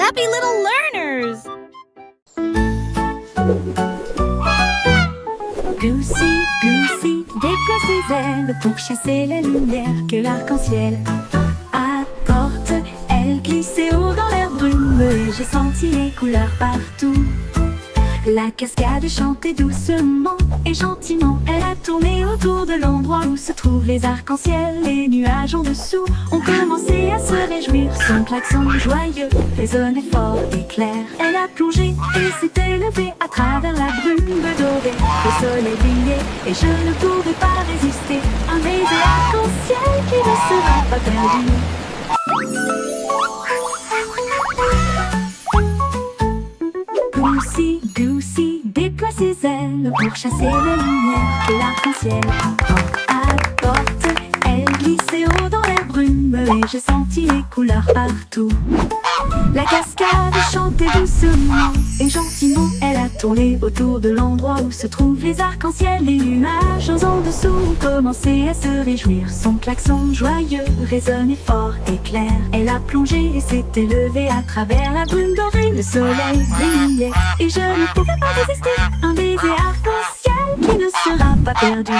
happy little learners! Goosey, Goosey, déploie ses ailes pour chasser les lumières que l'arc-en-ciel apporte. Elle glissait haut dans l'air brume et j'ai senti les couleurs partout. La cascade chantait doucement et gentiment. Elle a tourné autour de l'endroit où se trouvent les arcs-en-ciel. Les nuages en dessous ont commencé à se réjouir. Son klaxon joyeux résonnait fort et clair. Elle a plongé et s'est élevée à travers la brume dorée. Le soleil brillait et je ne pouvais pas résister. Un baiser arc-en-ciel qui ne sera pas perdu. Goosey, Goosey, déploie ses ailes pour chasser les lumières que l'arc-en-ciel apporte. Elle glissait haut dans l'air brume et j'ai senti les couleurs partout. La cascade chantait doucement et gentiment. Elle a tourné autour de l'endroit où se trouvent les arcs-en-ciel. Les nuages en dessous ont commencé à se réjouir. Son klaxon joyeux résonnait fort et clair. Elle a plongé et s'est élevée à travers la brume dorée. Le soleil brillait et je ne pouvais pas résister. Un baiser arc-en-ciel qui ne sera pas perdu.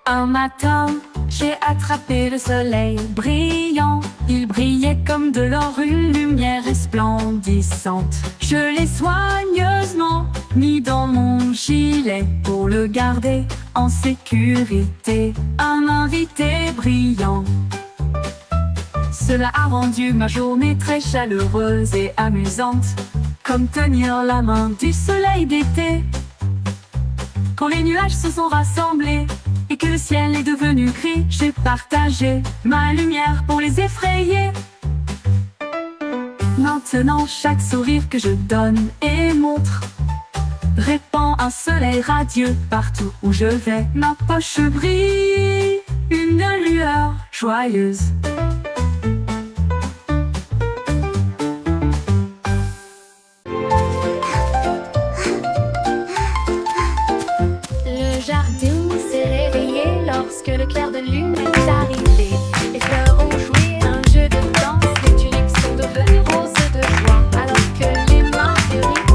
Un matin, j'ai attrapé le soleil brillant. Il brillait comme de l'or, une lumière resplendissante. Je l'ai soigneusement mis dans mon gilet pour le garder en sécurité. Un invité brillant. Cela a rendu ma journée très chaleureuse et amusante, comme tenir la main du soleil d'été. Quand les nuages se sont rassemblés et que le ciel est devenu gris, j'ai partagé ma lumière pour les effrayer. Maintenant, chaque sourire que je donne et montre répand un soleil radieux partout où je vais. Ma poche brille, une lueur joyeuse. Le jardin s'est réveillé lorsque le clair de lune est arrivé. Les fleurs ont joué un jeu de danse, les tulipes sont devenues roses de joie, alors que les marguerites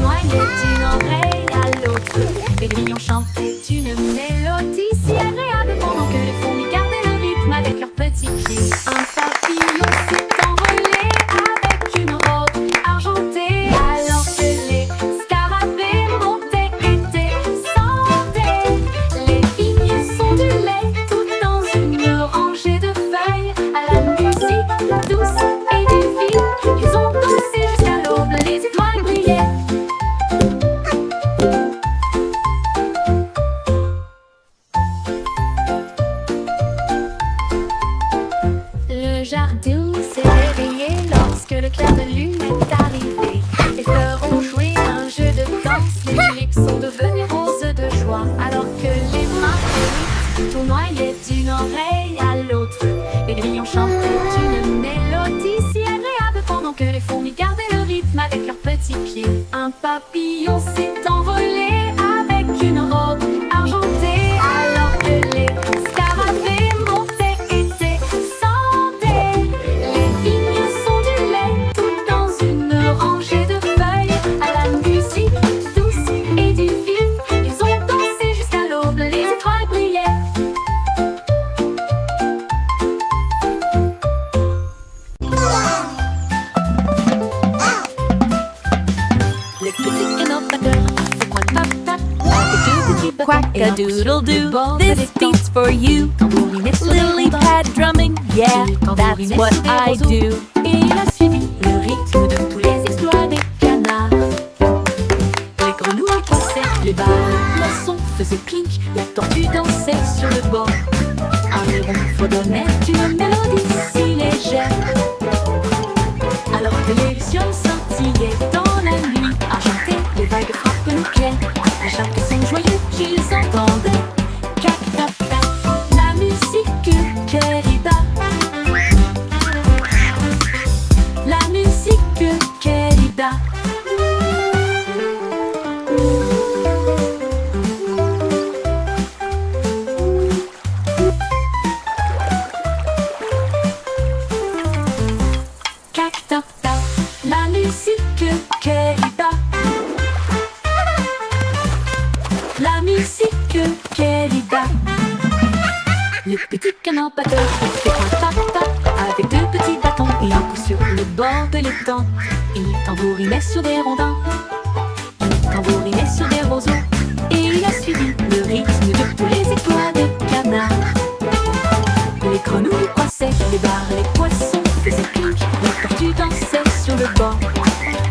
noyaient d'une oreille à l'autre. Les grillons chantaient une mélodie si agréable pendant que les fourmis gardaient le rythme avec leurs petits pieds. Un papillon s'est envolé avec une robe argentée, alors que les scarabées montaient étaient sandés. Les vignes sont du lait tout dans une rangée de feuilles. À la musique douce et divine, ils ont dansé jusqu'à l'aube, les étoiles brillaient. Le jardin s'est réveillé lorsque le clair de lune est arrivé. Les fleurs ont joué un jeu de danse, les tulipes sont devenues roses de joie, alors que les marguerites tournoyaient d'une oreille à l'autre. Les grillons chantaient une mélodie si agréable pendant que les fourmis gardaient le rythme avec leurs petits pieds. Un papillon s'est envolé avec une robe argentée, alors que les scarabées montaient étaient sandés. Les vignes sont du lait tout dans une rangée de feuilles. À la musique douce et divine, ils ont dansé jusqu'à l'aube, les étoiles brillaient. Les petits innovateurs se croient tap-tap avec deux Quack-a-doodle-doo, this beat's for you. Lily pad drumming, yeah, that's what I do. Et il a suivi le rythme de tous les exploits des canards. Les grenouilles passaient, les balancons faisaient clink, la tortue dansait sur le bord. Un héron fredonnait une mélodie si légère, alors que les lucioles scintillaient dans la nuit argentée. Les vagues frappent le clair, à chaque son joyeux qu'ils entendaient. Jack tap tap, la musique querida. La musique musique Kelida. La musique Kelida. Le petit canard batteur fait un tap-tap avec deux petits bâtons et un coup sur le bord de l'étang. Il tambourinait sur des rondins, il tambourinait sur des roseaux, et il a suivi le rythme de tous les étoiles de canard. Les grenouilles croissaient les barres, les poissons faisaient clic, les tortues dansaient sur le bord.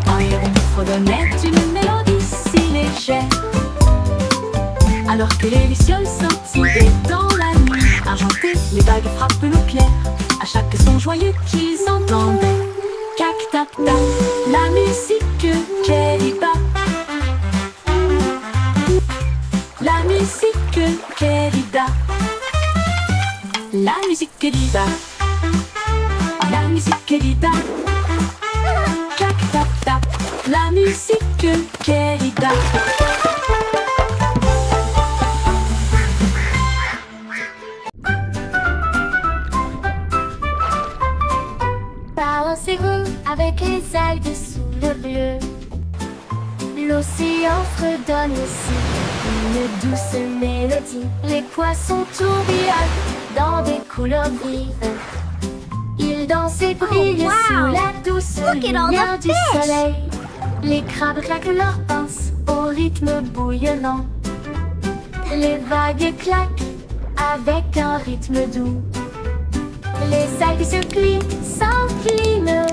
Un héron fredonnait une mélodie si légère, alors que les lucioles scintillaient dans la nuit argentée. Les vagues frappent nos pierres à chaque son joyeux qu'ils entendaient. Cac tap tap, la musique Kelida. La musique Kelida. La musique Kelida. La musique Kelida. Cac tap tap, la musique Kelida. Balancez-vous avec les algues sous le bleu. L'océan fredonne aussi une douce mélodie. Les poissons tourbillonnent dans des couleurs vives. Ils dansent et brillent sous la douce lumière du soleil. Les crabes claquent leurs pinces au rythme bouillonnant. Les vagues claquent avec un rythme doux. Les algues se plient, s'inclinent,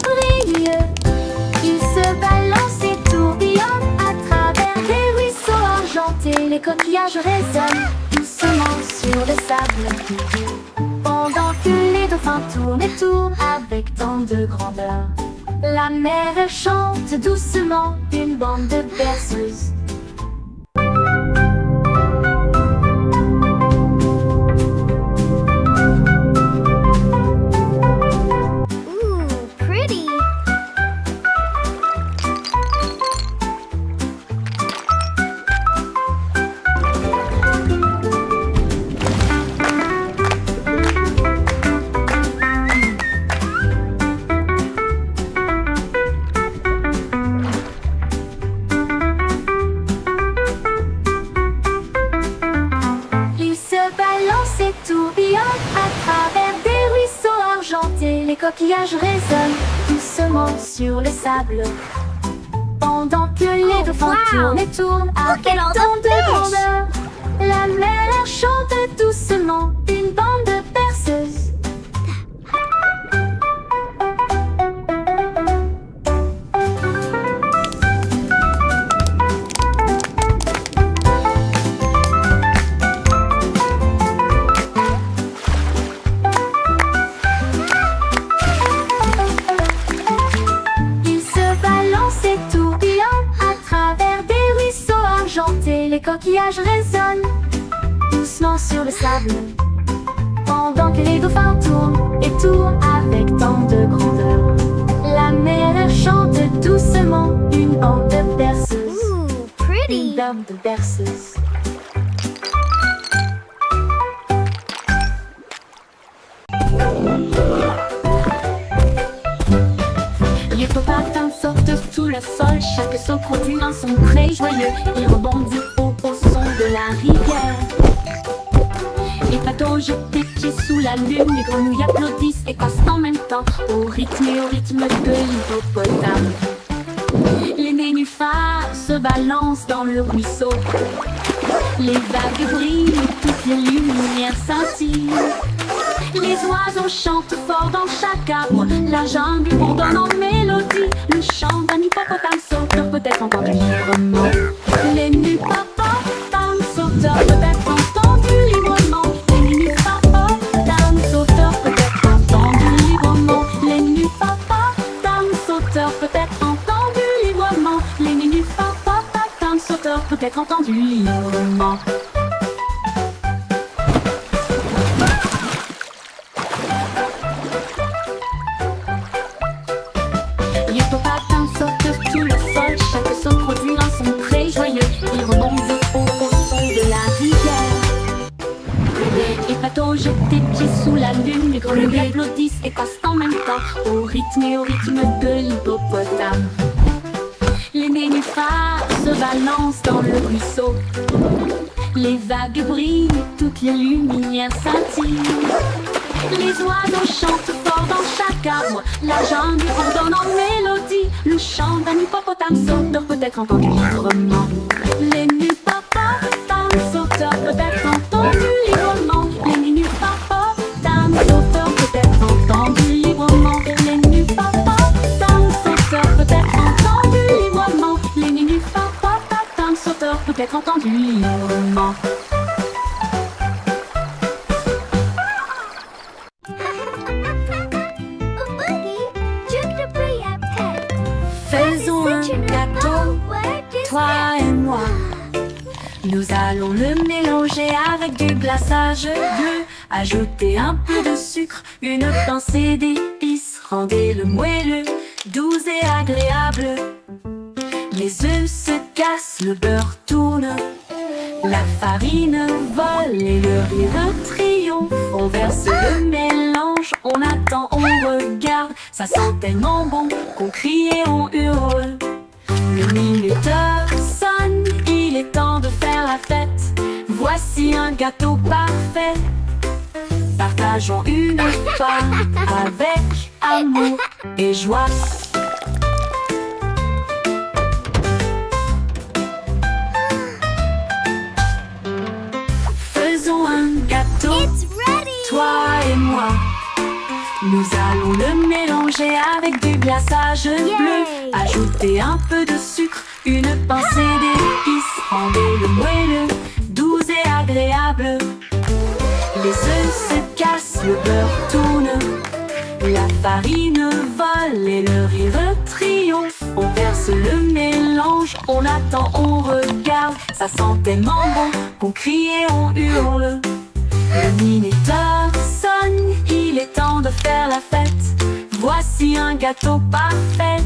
brillent. Ils se balancent et tourbillonnent à travers des ruisseaux argentés. Les coquillages résonnent doucement sur le sable, pendant que les dauphins tournent et tournent avec tant de grandeur. La mer chante doucement une bande de berceuses. Les coquillages résonnent doucement sur le sable, pendant que les dauphins tournent et tournent avec tant de grandeur. La mer chante doucement une bande de berceuses. Les coquillages résonnent doucement sur le sable, pendant que les dauphins tournent et tournent avec tant de grandeur. La mer chante doucement une bande de berceuses. Une bande de berceuses. L'hippopotame saute sous le sol, chaque saut produit un son très joyeux. Il rebondit au son de la rivière. Les bateaux jettent des pieds sous la lune, les grenouilles applaudissent et passent en même temps au rythme de l'hippopotame. Les nénuphars se balancent dans le ruisseau. Les vagues brillent et toutes les lumières scintillent. Les oiseaux chantent fort dans chaque arbre, la jungle bourdonne en mélodie. Le chant d'un hippopotame sauteur peut être entendu librement. Les hippopotames sauteurs peut être entendu librement. Les hippopotames sauteurs peut être entendu librement. Les hippopotames sauteurs peut être entendu librement. Les hippopotames sauteurs peut être entendu librement. L'hippopotame saute sous le sol, chaque saut produit un son très joyeux. Il rebondit au son de la rivière. Les bateaux jettent des pieds sous la lune, les grenouilles applaudissent et passent en même temps au rythme de l'hippopotame. bagues brillent, toutes les lumières scintillent. Les oiseaux chantent fort dans chaque arbre, la jungle ordonne en mélodie. Le chant d'un hippopotame sauteur peut être entendu librement. Les hippopotames sauteurs peut être entendu librement. Les hippopotames sauteurs peut être entendu librement. Les hippopotames sauteurs peut être entendu librement. Les hippopotames sauteurs peut être entendu librement. Faisons un gâteau, toi et moi. Nous allons le mélanger avec du glaçage bleu. Ajouter un peu de sucre, une pincée d'épices. Rendez-le moelleux, doux et agréable. Les œufs se cassent, le beurre tourne. La farine vole et le rire triomphe. On verse le mélange, on attend, on regarde. Ça sent tellement bon qu'on crie et on hurle. Le minuteur sonne, il est temps de faire la fête. Voici un gâteau parfait. Partageons une part avec amour et joie. Faisons un gâteau, toi et moi. Nous allons le mélanger avec du glaçage bleu. Ajouter un peu de sucre, une pincée d'épices. Rendez-le moelleux, doux et agréable. Les œufs se cassent, le beurre tourne. La farine vole et le rire triomphe. On verse le mélange, on attend, on regarde. Ça sent tellement bon qu'on crie et on hurle. Le minuteur sonne, il est temps de faire la fête. Voici un gâteau parfait.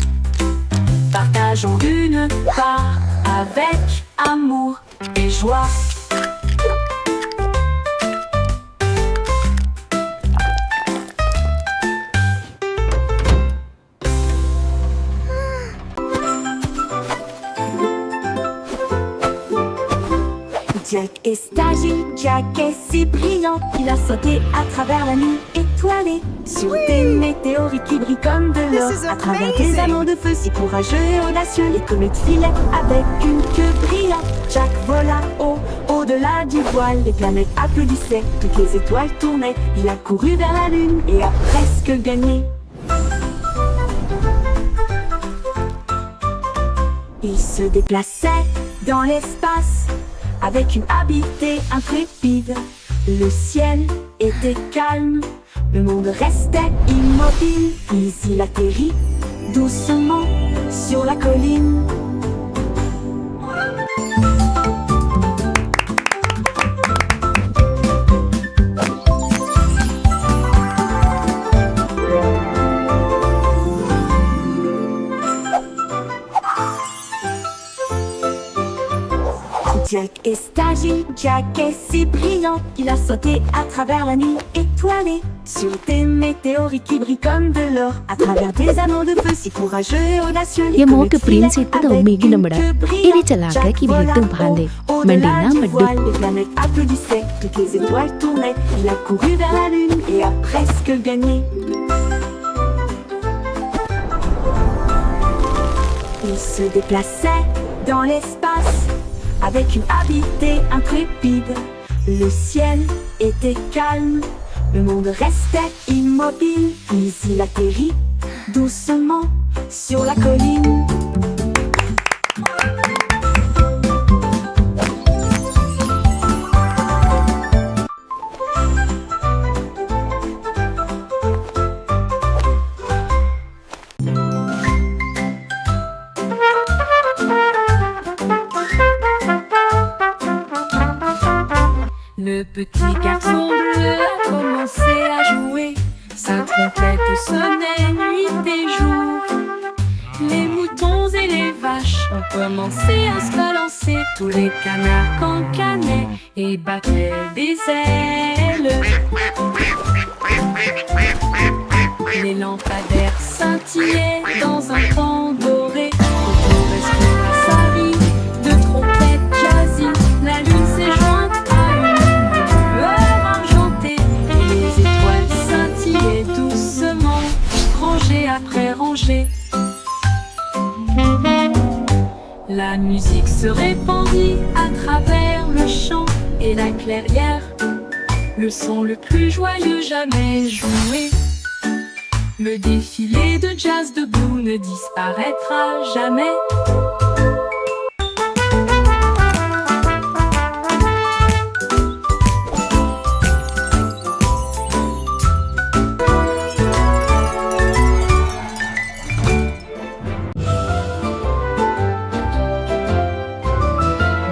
Partageons une part avec amour et joie. Jack est agile, Jack est si brillant. Il a sauté à travers la nuit étoilée, sur des météorites qui brillent comme de l'or, à travers des anneaux de feu si courageux et audacieux. Les comètes filaient avec une queue brillante. Jack vola au-delà du voile. Les planètes applaudissaient, toutes les étoiles tournaient. Il a couru vers la lune et a presque gagné. Il se déplaçait dans l'espace avec une habileté intrépide. Le ciel était calme, le monde restait immobile. Puis il atterrit doucement sur la colline. Jack est agile, Jack est si brillant. Il a sauté à travers la nuit étoilée, sur des météorites qui brillent comme de l'or, à travers des anneaux de feu si courageux et audacieux. ये मोह के प्रेम से इतना उम्मीद न बड़ा इरी चला के कि भी तुम भांदे मंडीना मड्डू Les planètes applaudissaient, toutes les étoiles tournaient. Il a couru vers la lune et a presque gagné. Il se déplaçait dans l'espace avec une habileté intrépide. Le ciel était calme, le monde restait immobile. Puis il atterrit doucement sur la colline. Le petit garçon bleu a commencé à jouer. Sa trompette sonnait nuit et jour. Les moutons et les vaches ont commencé à se balancer. Tous les canards cancanaient et battaient des ailes. Les lampadaires scintillaient dans un camp doré. Autour respira sa vie de trompette jazzy. La lune s'est jointe à La musique se répandit à travers le champ et la clairière. Le son le plus joyeux jamais joué. Le défilé de jazz debout ne disparaîtra jamais.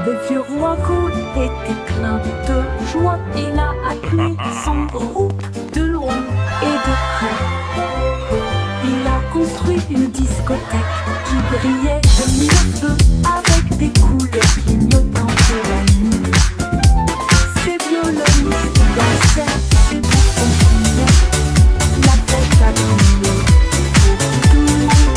Le vieux roi Cool était plein de joie. Il a appelé son groupe de loin et de près. Il a construit une discothèque qui brillait de mille feux avec des couleurs clignotantes de la nuit. Ses violonistes dansaient, ses boutons criaient. La fête a brillé pour tout le monde.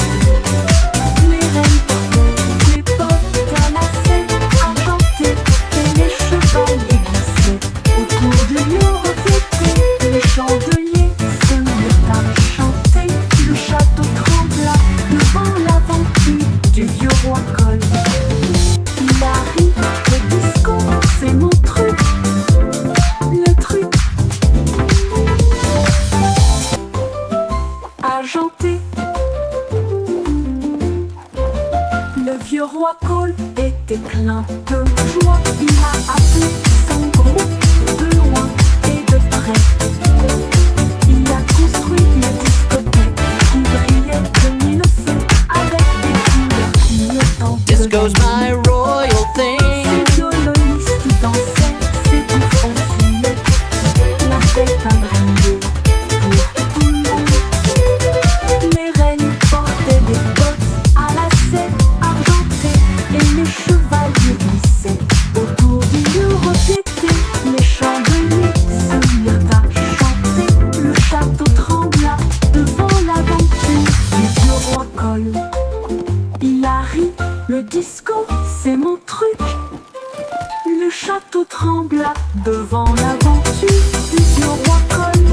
Les reines portaient des bottes à lacets argentées et les chevaliers glissaient autour du lieu reflété. Les chandeliers se mirent à chanter. Le château trembla devant l'aventure du vieux roi Cole. Il arrive, le disco, c'est mon truc. Le truc argenté. Le vieux roi Cole était plein de joie. Il a appelé son groupe de loin et de près. Il a construit une discothèque qui brillait de mille feux avec des couleurs clignotantes. Disco's my royal thing. Ses violonistes dansaient, ses bouffons fumaient. La fête a brillé pour tout le monde. Les reines portaient des bottes à lacets argentés et les chevaliers glissaient autour du lieu reflété. Les chandeliers se mirent à chanter. Le château trembla devant l'aventure du vieux roi Cole. Il a ri, le disco, c'est mon truc. Le château trembla devant l'aventure du vieux roi Cole.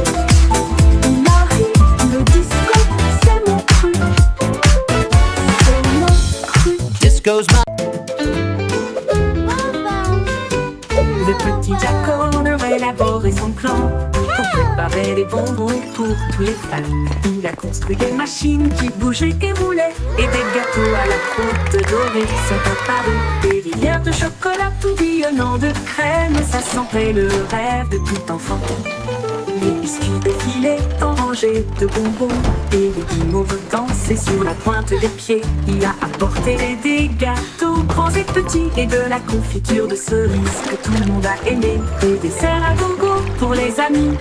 Il a ri, le disco, c'est mon truc. C'est mon truc. Disco's my Le petit Jack Horner a élaboré son plan pour préparer les bonbons pour tous les fans. Il a construit des machines qui bougeaient et roulaient et des gâteaux à la croûte dorée sont apparus. Des rivières de chocolat tourbillonnant de crème, ça sentait le rêve de tout enfant. Les biscuits défilaient en rangées de bonbons et les guimauves dansaient sur la pointe des pieds. Il a apporté des gâteaux grands et petits et de la confiture de cerises que tout le monde a aimé. Des desserts à gogo pour les amis.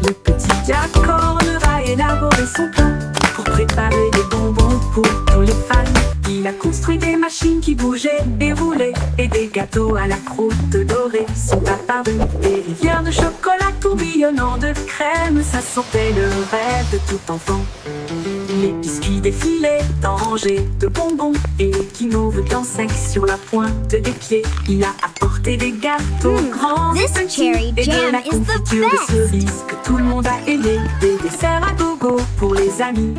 Le petit Jack Horner a élaboré son plan pour préparer des bonbons pour tous les fans. Il a construit des machines qui bougeaient et roulaient et des gâteaux à la croûte dorée sont apparus. Des rivières de chocolat tourbillonnant de crème, ça sentait le rêve de tout enfant. Les biscuits défilaient en rangées de bonbons et les guimauves dansaient sur la pointe des pieds. Il a apporté des gâteaux grands et This petits cherry et de jam la is the confiture de best. cerises que tout le monde a aimé. Des desserts à gogo pour les amis.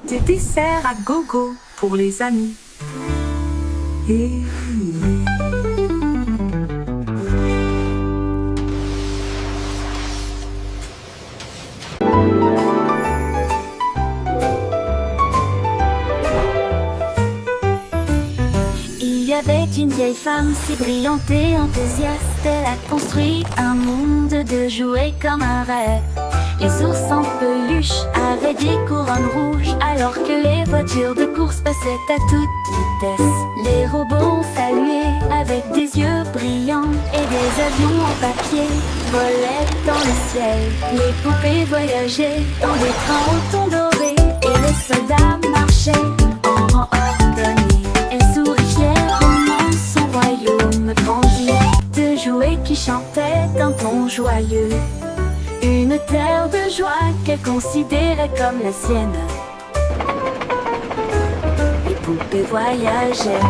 Des desserts à gogo pour les amis. Et... Il y avait une vieille femme si brillante et enthousiaste. Elle a construit un monde de jouets comme un rêve. Les ours en peluche avaient des couronnes rouges, alors que les voitures de course passaient à toute vitesse. Les robots saluaient avec des yeux brillants et des avions en papier volaient dans le ciel. Les poupées voyageaient dans des trains au ton doré et les soldats marchaient en rang ordonné. Elle sourit fière, son royaume grandit. De jouets qui chantaient d'un ton joyeux. Une terre de joie qu'elle considérait comme la sienne. Les poupées voyageaient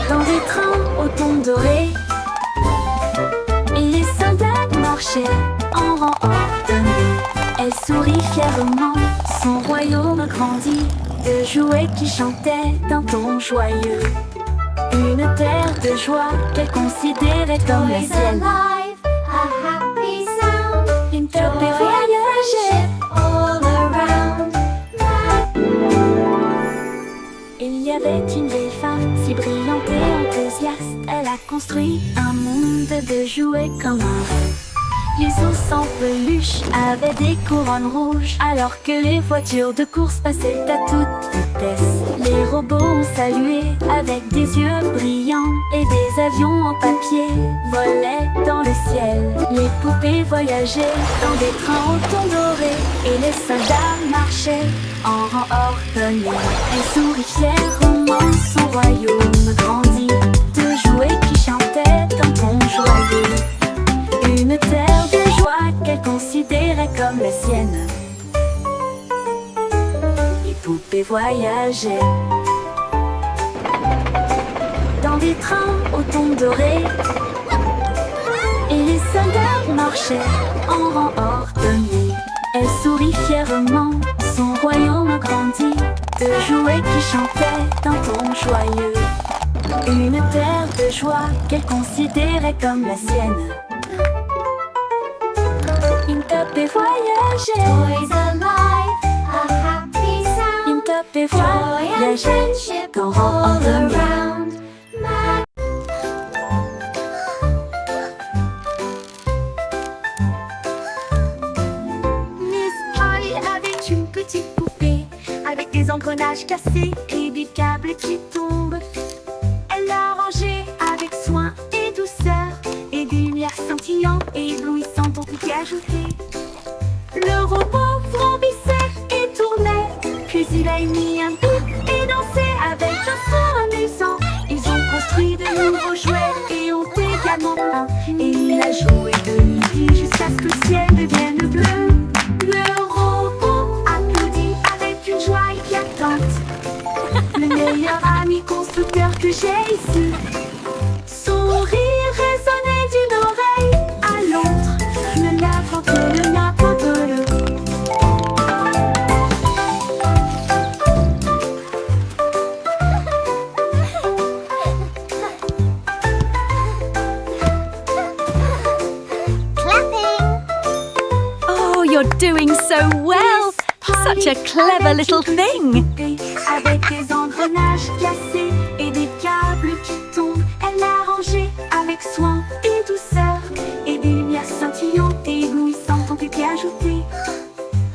dans des trains au ton doré. Et les soldats marchaient en rang ordonné. Elle sourit fièrement, son royaume grandit. De jouets qui chantaient d'un ton joyeux. Une terre de joie qu'elle considérait comme la sienne. Une poupée voyageait all around. Il y avait une vieille femme si brillante et enthousiaste. Elle a construit un monde de jouets comme un rêve. Les ours en peluche avaient des couronnes rouges, alors que les voitures de course passaient à toute vitesse. Les robots ont salué avec des yeux brillants, et des avions en papier volaient dans le ciel. Les poupées voyageaient dans des trains au ton doré, et les soldats marchaient en rang ordonné. Elle sourit fièrement, son royaume grandit. De jouets qui chantaient d'un ton joyeux. Une terre de joie qu'elle considérait comme la sienne. Les poupées voyageaient dans des trains au ton doré, et les soldats marchaient en rang ordonné. Elle sourit fièrement, son royaume grandit. De jouets qui chantaient d'un ton joyeux. Une terre de joie qu'elle considérait comme la sienne. Une poupée voyageait. Toys alive, a happy sound. Une poupée Joy and voyageait friendship dans all rang ordonné. around. Miss Polly avait une petite poupée avec des engrenages cassés et des câbles qui tombent. Elle l'a rangée avec soin et douceur, et des lumières scintillantes et éblouissantes ont été ajoutées. Le robot vrombissait et tournait, puis il a émis un bip et dansé avec un son amusant. Ils ont construit de nouveaux jouets et ont également peint. Et il a joué de midi jusqu'à ce que le ciel devienne bleu. Le robot applaudit avec une joie éclatante. Le meilleur ami constructeur que j'ai ici. Son rire résonnait d'une oreille à l'autre. Le n'importe le. Oh, you're doing so well! Such a clever little thing! Avec des engrenages cassés et des câbles qui tombent, elle l'a rangé avec soin et douceur, et des lumières scintillantes et éblouissantes ont été ajoutées.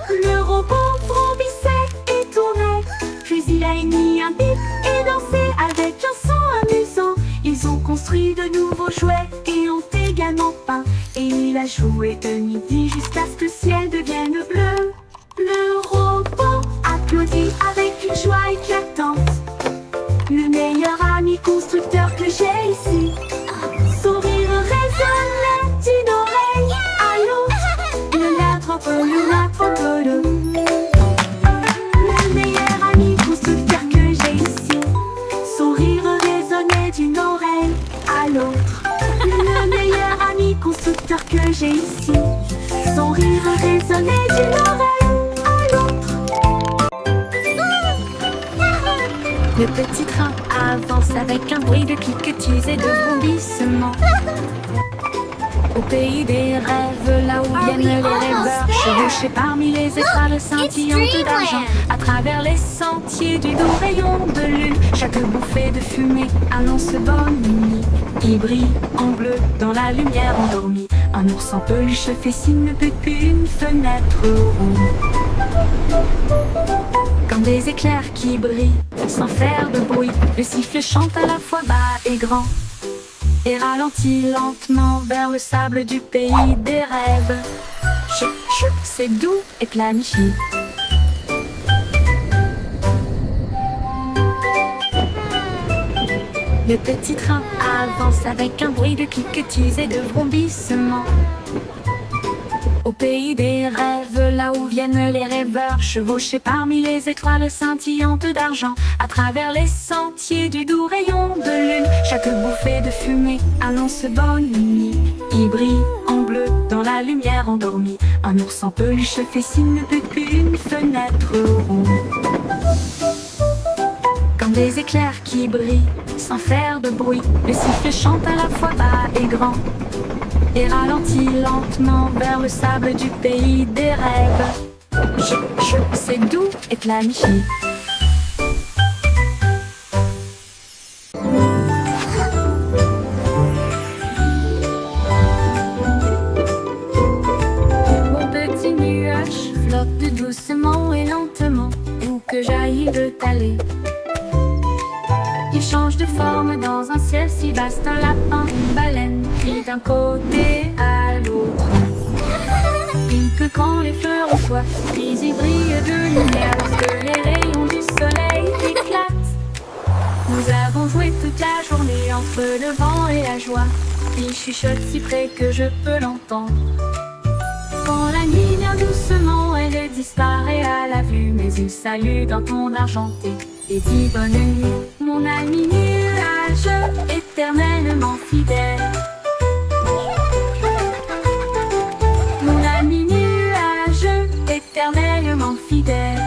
Le robot vrombissait et tournait, puis il a émis un bip et dansé avec un son amusant. Ils ont construit de nouveaux jouets et ont également peint, et il a joué de midi jusqu'à ce que le ciel devienne bleu. Le robot applaudit avec une joie éclatante. Le meilleur ami constructeur que j'ai ici. Son rire résonnait d'une oreille à l'autre. Le n'importe le. Le meilleur ami constructeur que j'ai ici. Son rire résonnait d'une oreille à l'autre. Le meilleur ami constructeur que j'ai ici. Son rire résonnait d'une oreille à l'autre. Le petit train avance avec un bruit de cliquetis et de bondissements. Au pays des rêves, là où viennent les rêveurs, chevauchés parmi les étoiles scintillantes d'argent, à travers les sentiers du doux rayon de lune. Chaque bouffée de fumée annonce bonne nuit, qui brille en bleu dans la lumière endormie. Un ours en peluche fait signe depuis une fenêtre ronde. Comme des éclairs qui brillent sans faire de bruit, le sifflet chante à la fois bas et grand, et ralentit lentement vers le sable du pays des rêves. Chut, chut, c'est doux et planifié. Le petit train avance avec un bruit de cliquetis et de vrombissements. Au pays des rêves, là où viennent les rêveurs, chevauchés parmi les étoiles scintillantes d'argent, à travers les sentiers du doux rayon de lune, chaque bouffée de fumée annonce bonne nuit. Il brille en bleu dans la lumière endormie. Un ours en peluche fait signe depuis une fenêtre ronde. Comme des éclairs qui brillent sans faire de bruit, le sifflet chante à la fois bas et grand et ralentit lentement vers le sable du pays des rêves. C'est doux et planifié. Mon petit nuage flotte doucement et lentement, où que j'aille il veut aller. Il change de forme dans un ciel si vaste, un lapin, une baleine, puis d'un côté à l'autre. Il que quand les fleurs ont soif, puis il brille de lumière lorsque les rayons du soleil éclatent. Nous avons joué toute la journée entre le vent et la joie. Il chuchote si près que je peux l'entendre. Quand la nuit vient doucement, elle disparaît à la vue, mais il salue d'un ton argenté et dit bonne nuit, mon ami nuage éternellement fidèle. Mon ami nuage éternellement fidèle.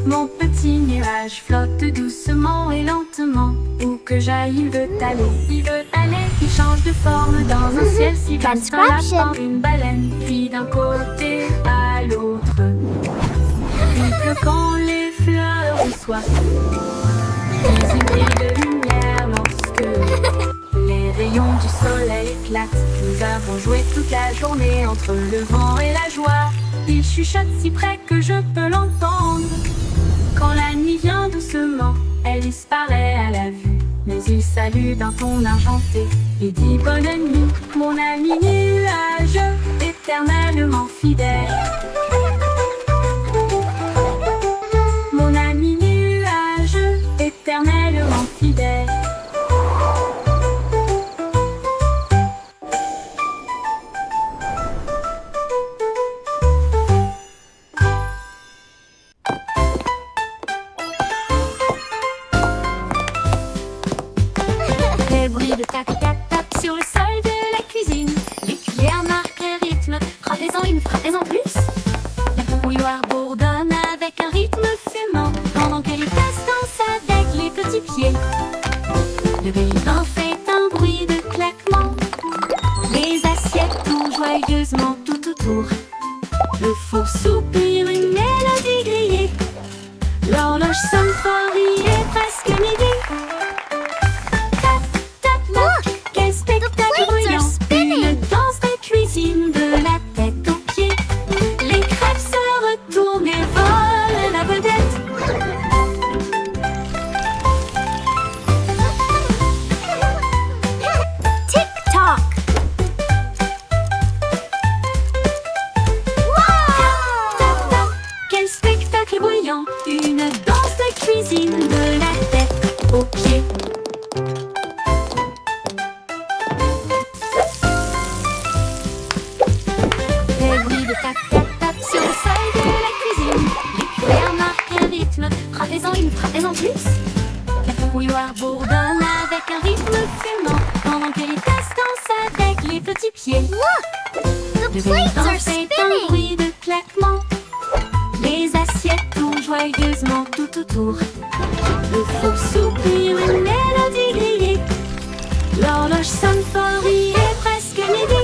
Mon petit nuage flotte doucement et lentement, où que j'aille il veut aller. Il veut aller, il change de forme dans un ciel si vaste, un lapin, une baleine, puis d'un côté à l'autre. Il pleut quand les fleurs ont soif, puis il brille de lumière lorsque les rayons du soleil éclatent. Nous avons joué toute la journée entre le vent et la joie. Il chuchote si près que je peux l'entendre. Quand la nuit vient doucement, elle disparaît à la vue, mais il salue d'un ton argenté et dit bonne nuit, mon ami nuage éternellement fidèle. Mon ami nuage éternellement fidèle. Les bruits de tac-tac-tac sur le sol de la cuisine. Les cuillères marquent le rythme, frappez-en une, frappez-en plus. La bouilloire bourdonne avec un rythme fumant, pendant que les tasses dansent avec les petits pieds. Le grille-pain fait un bruit de claquement. Les assiettes tournent joyeusement tout autour. Le four soupire une mélodie grillée. L'horloge sonne fort, il est presque midi. Quel spectacle bruyant! Une danse de cuisine de la tête aux pieds. Les crêpes se retournent et volent la vedette. Tick-tock! Tac-tac, quel spectacle bruyant! Une danse de cuisine de la tête aux pieds. Les bruits de tac-tac-tac sur le sol de la cuisine. Les cuillères marquent un rythme, frappez-en une, frappez-en plus. La bouilloire bourdonne avec un rythme fumant, pendant que les tasses dansent avec les petits pieds. Le grille-pain fait un bruit de claquement. Les assiettes tournent joyeusement tout autour. Le four soupire une mélodie grillée. L'horloge sonne fort, il est presque midi.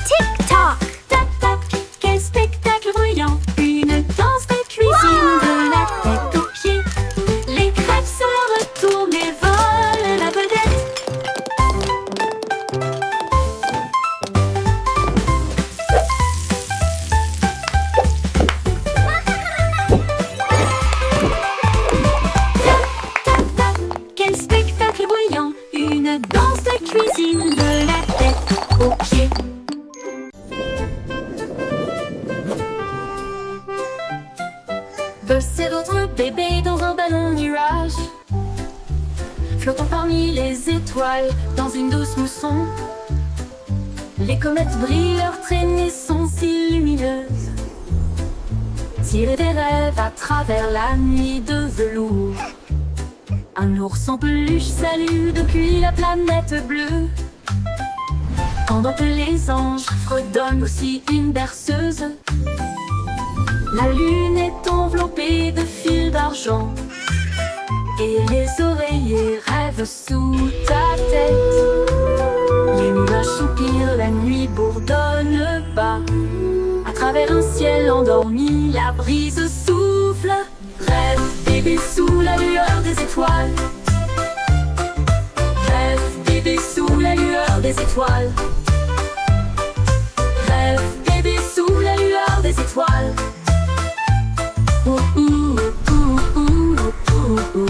Tick-tock! Tac-tac, quel spectacle bruyant! Une danse de cuisine de la tête aux pieds. Les crêpes se retournent et volent la vedette. Tac-tac, quel spectacle bruyant! Une danse de cuisine de la tête Buzz et d'autres bébés dans un ballon nuage, flottant parmi les étoiles dans une douce mousson. Les comètes brillent, leurs traînées sont si lumineuses, tirer des rêves à travers la nuit de velours. Un ours en peluche salue depuis la planète bleue, pendant que les anges fredonnent aussi une berceuse. La lune est enveloppée de fils d'argent, et les oreillers rêvent sous ta tête. Les nuages soupirent, la nuit bourdonne bas. À travers un ciel endormi, la brise souffle. Rêve bébé sous la lueur des étoiles. Rêve bébé sous la lueur des étoiles. Rêve bébé sous la lueur des étoiles. Ouh, ouh, ouh, ouh, ouh, ouh.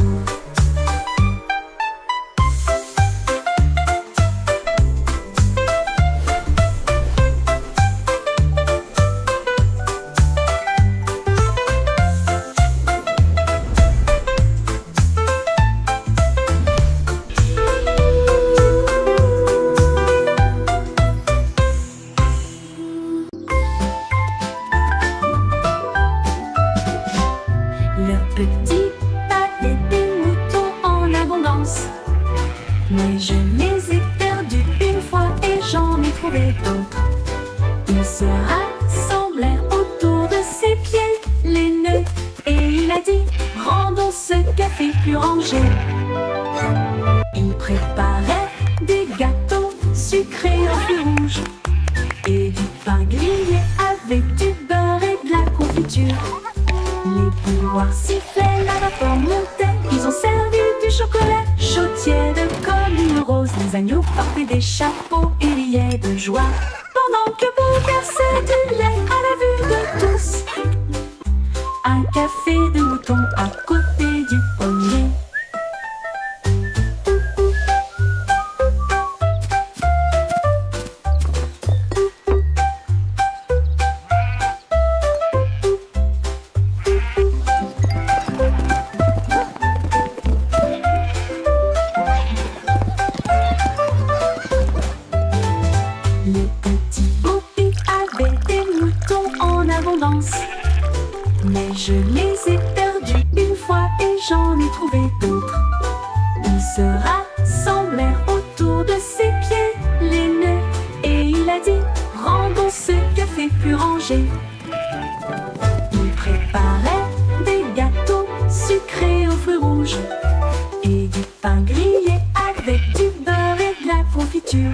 Le petit avait des moutons en abondance, mais je les ai perdus une fois et j'en ai trouvé d'autres. Ils se rassemblèrent autour de ses pieds, les nœuds, et il a dit: rendons ce café plus rangé. Il préparait des gâteaux sucrés en fil rouge et du pain grillé avec du beurre et de la confiture. Les bouilloires sifflaient, la vapeur montait. Ils ont servi du chocolat chaud tiède comme une rose. Les agneaux portaient des chapeaux et riaient de joie, pendant que bouleversait du lait à la vue de tous. Un café de mouton à côté du pommier. Le petit Bobby avait des moutons en abondance, mais je les ai perdus une fois et j'en ai trouvé d'autres. Ils se rassemblèrent autour de ses pieds, les nœuds, et il a dit: rendons ce café plus rangé. Il préparait des gâteaux sucrés aux fruits rouges et du pain grillé avec du beurre et de la confiture.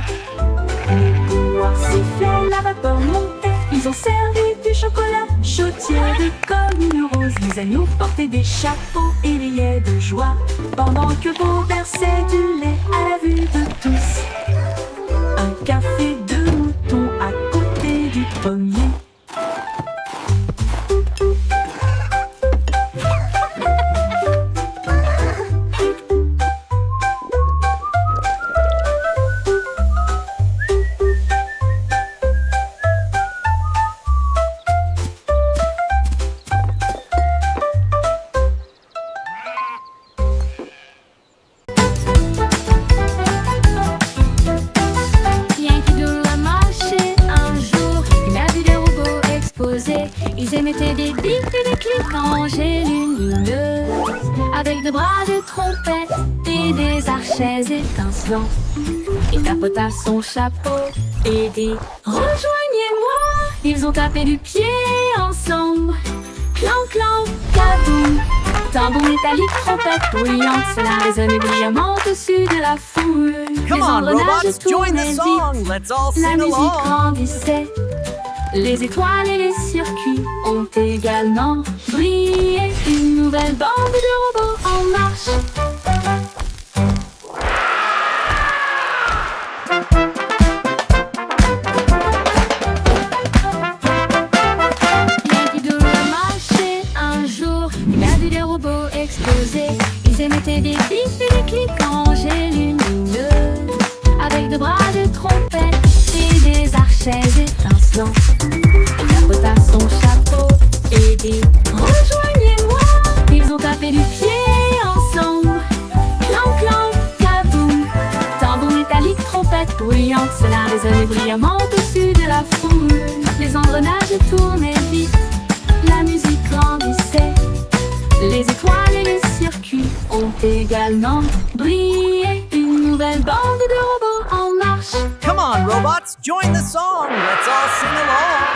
Les bouilloires sifflaient, la vapeur montait. Ils ont servi du chocolat chaud tiède comme une rose. Les agneaux portaient des chapeaux et riaient de joie, pendant que Beau versait du lait à la vue de tous. Un café de mouton à côté du pommier. Ils émettaient des bips et des clics rangés lumineuses, avec des bras de trompette et des archets étincelants. Il tapota son chapeau et dit: rejoignez-moi. Ils ont tapé du pied ensemble. Clan, clan, kaboum. Tambour métallique, trompette bruyante, cela résonnait brillamment au-dessus de la foule. Come Les on, engrenages robots, join tournaient the song. vite. Let's all La sing musique along. grandissait. Les étoiles et les circuits ont également brillé. Une nouvelle bande de robots en marche. Bien qu'il doit marcher un jour, il a vu des robots exploser. Ils émettaient des bips et des clics rangés lumineuses, avec des bras de trompette et des archets étincelants. Il tapota son chapeau et dit: rejoignez-moi. l'horloge tournait vite, la musique grandissait. Les étoiles et les circuits ont également brillé. Une nouvelle bande de robots en marche. Come on, robots, join the song. Let's all sing along.